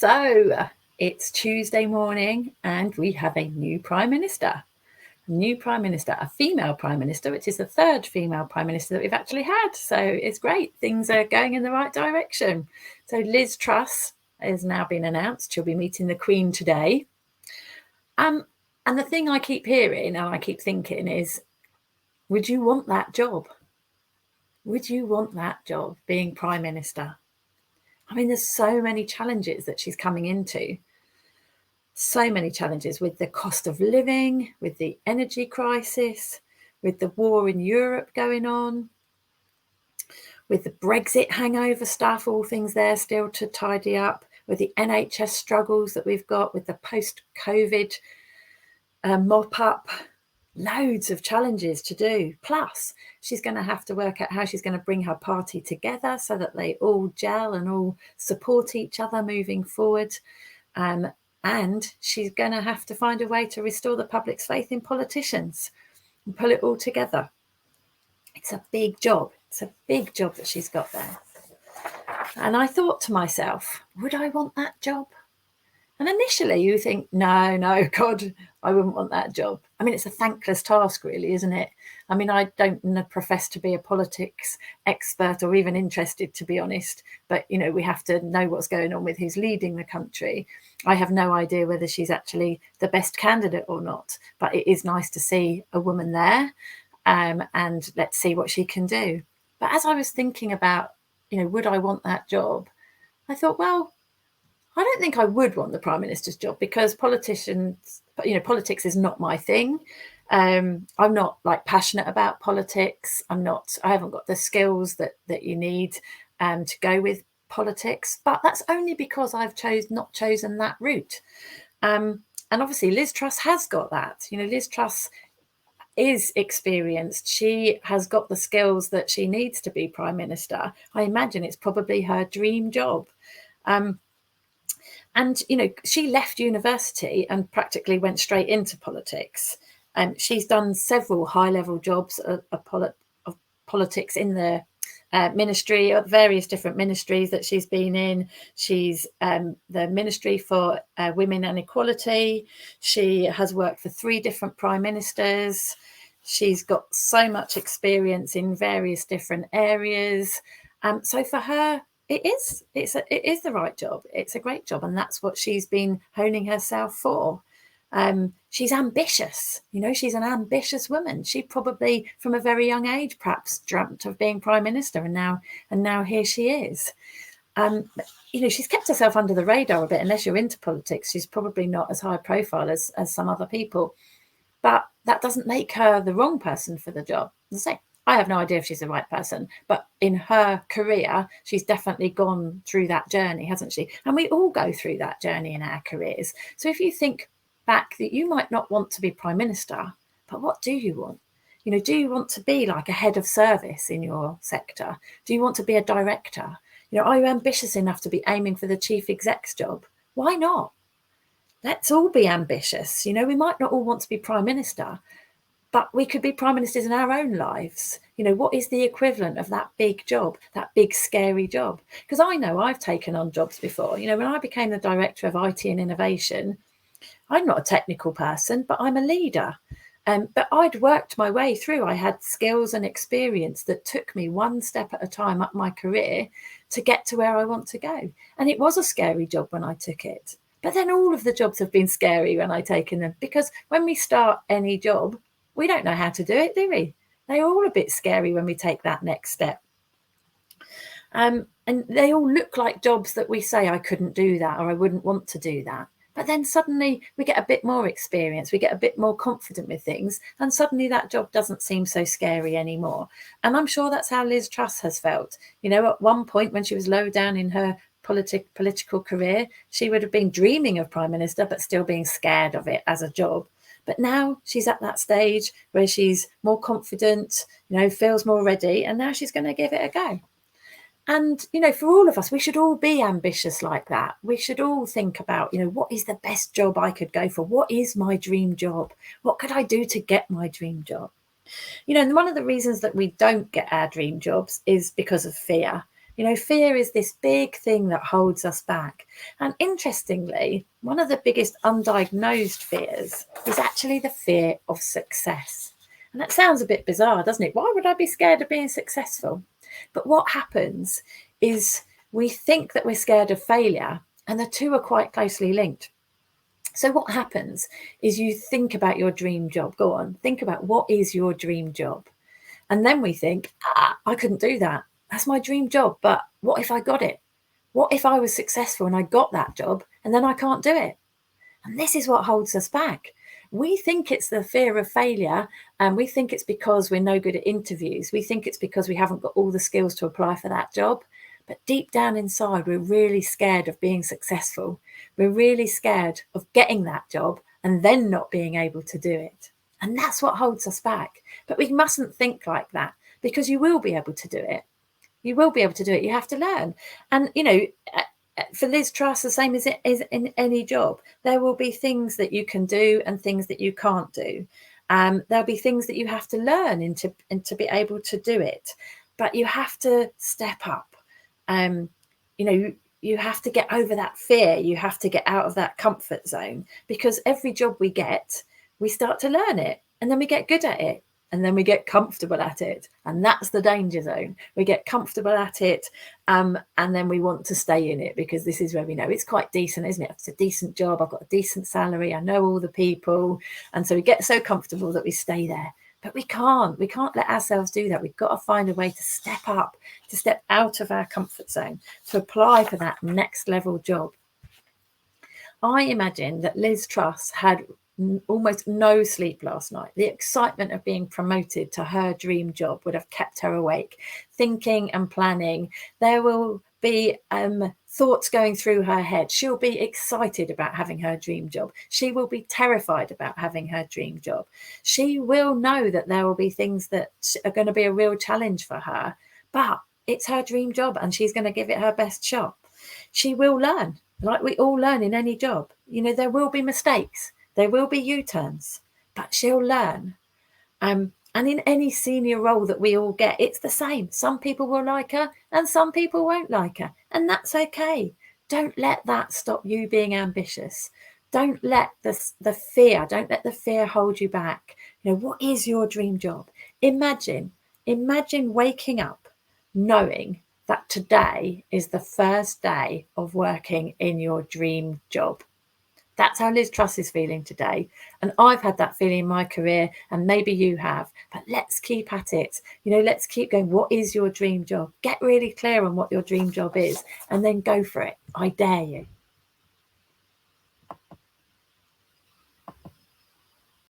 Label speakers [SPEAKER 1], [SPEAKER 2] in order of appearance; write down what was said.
[SPEAKER 1] So it's Tuesday morning and we have a new Prime Minister. A female Prime Minister, which is the third female Prime Minister that we've actually had. So it's great. Things are going in the right direction. So Liz Truss has now been announced. She'll be meeting the Queen today. And the thing I keep hearing and I keep thinking is, would you want that job? Would you want that job, being Prime Minister? I mean, there's so many challenges that she's coming into. So many challenges with the cost of living, with the energy crisis, with the war in Europe going on, with the Brexit hangover stuff, all things there still to tidy up, with the NHS struggles that we've got, with the post-COVID mop-up, loads of challenges to do. Plus, she's going to have to work out how she's going to bring her party together so that they all gel and all support each other moving forward. And she's going to have to find a way to restore the public's faith in politicians and pull it all together. It's a big job. It's a big job that she's got there. And I thought to myself, would I want that job? And initially you think, no, God, I wouldn't want that job. I mean, it's a thankless task, really, isn't it? I mean, I don't profess to be a politics expert or even interested, to be honest. But, we have to know what's going on with who's leading the country. I have no idea whether she's actually the best candidate or not. But it is nice to see a woman there, and let's see what she can do. But as I was thinking about, would I want that job? I thought, well, I don't think I would want the Prime Minister's job because politics is not my thing. I'm not passionate about politics. I haven't got the skills that you need to go with politics, but that's only because I've not chosen that route. And obviously Liz Truss has got that. Liz Truss is experienced. She has got the skills that she needs to be Prime Minister. I imagine it's probably her dream job. And, she left university and practically went straight into politics. She's done several high-level jobs of politics in the ministry, of various different ministries that she's been in. She's the Ministry for Women and Equality. She has worked for 3 different prime ministers. She's got so much experience in various different areas. So for her, it is the right job. It's a great job, and that's what she's been honing herself for. She's ambitious. She's an ambitious woman. She probably, from a very young age, perhaps dreamt of being Prime Minister, and now here she is. She's kept herself under the radar a bit. Unless you're into politics, she's probably not as high profile as some other people. But that doesn't make her the wrong person for the job. As I say, I have no idea if she's the right person, but in her career, she's definitely gone through that journey, hasn't she? And we all go through that journey in our careers. So if you think back that you might not want to be Prime Minister, but what do you want? Do you want to be like a head of service in your sector? Do you want to be a director? Are you ambitious enough to be aiming for the chief exec's job? Why not? Let's all be ambitious. We might not all want to be Prime Minister, but we could be Prime Ministers in our own lives. What is the equivalent of that big job, that big, scary job? Because I know I've taken on jobs before. When I became the Director of IT and Innovation, I'm not a technical person, but I'm a leader. But I'd worked my way through. I had skills and experience that took me one step at a time up my career to get to where I want to go. And it was a scary job when I took it. But then all of the jobs have been scary when I've taken them, because when we start any job, we don't know how to do it, do we? They're all a bit scary when we take that next step. And they all look like jobs that we say, I couldn't do that, or I wouldn't want to do that. But then suddenly we get a bit more experience, we get a bit more confident with things, and suddenly that job doesn't seem so scary anymore. And I'm sure that's how Liz Truss has felt. At one point when she was low down in her political career, she would have been dreaming of Prime Minister, but still being scared of it as a job. But now she's at that stage where she's more confident, feels more ready, and now she's going to give it a go. And, for all of us, we should all be ambitious like that. We should all think about, what is the best job I could go for? What is my dream job? What could I do to get my dream job? And one of the reasons that we don't get our dream jobs is because of fear. You know, fear is this big thing that holds us back. And interestingly, one of the biggest undiagnosed fears is actually the fear of success. And that sounds a bit bizarre, doesn't it? Why would I be scared of being successful? But what happens is we think that we're scared of failure, and the two are quite closely linked. So what happens is you think about your dream job. Go on, think about what is your dream job. And then we think, I couldn't do that. That's my dream job. But what if I got it? What if I was successful and I got that job and then I can't do it? And this is what holds us back. We think it's the fear of failure, and we think it's because we're no good at interviews. We think it's because we haven't got all the skills to apply for that job. But deep down inside, we're really scared of being successful. We're really scared of getting that job and then not being able to do it. And that's what holds us back. But we mustn't think like that, because you will be able to do it. You will be able to do it. You have to learn. And, you know, for Liz Truss, the same as it is in any job. There will be things that you can do and things that you can't do. There'll be things that you have to learn and to be able to do it. But you have to step up. You know, you have to get over that fear. You have to get out of that comfort zone, because every job we get, we start to learn it, and then we get good at it, and then we get comfortable at it. And that's the danger zone. We get comfortable at it, and then we want to stay in it, because this is where we know it's quite decent, isn't it? It's a decent job. I've got a decent salary. I know all the people. And so we get so comfortable that we stay there. But we can't let ourselves do that. We've got to find a way to step up, to step out of our comfort zone, to apply for that next level job. I imagine that Liz Truss had almost no sleep last night. The excitement of being promoted to her dream job would have kept her awake, thinking and planning. There will be thoughts going through her head. She'll be excited about having her dream job. She will be terrified about having her dream job. She will know that there will be things that are going to be a real challenge for her, but it's her dream job and she's going to give it her best shot. She will learn, like we all learn in any job. You know, there will be mistakes. There will be U-turns, but she'll learn. And in any senior role that we all get, it's the same. Some people will like her and some people won't like her. And that's okay. Don't let that stop you being ambitious. Don't let the fear hold you back. You know, what is your dream job? Imagine waking up knowing that today is the first day of working in your dream job. That's how Liz Truss is feeling today. And I've had that feeling in my career, and maybe you have. But let's keep at it. You know, let's keep going. What is your dream job? Get really clear on what your dream job is, and then go for it. I dare you.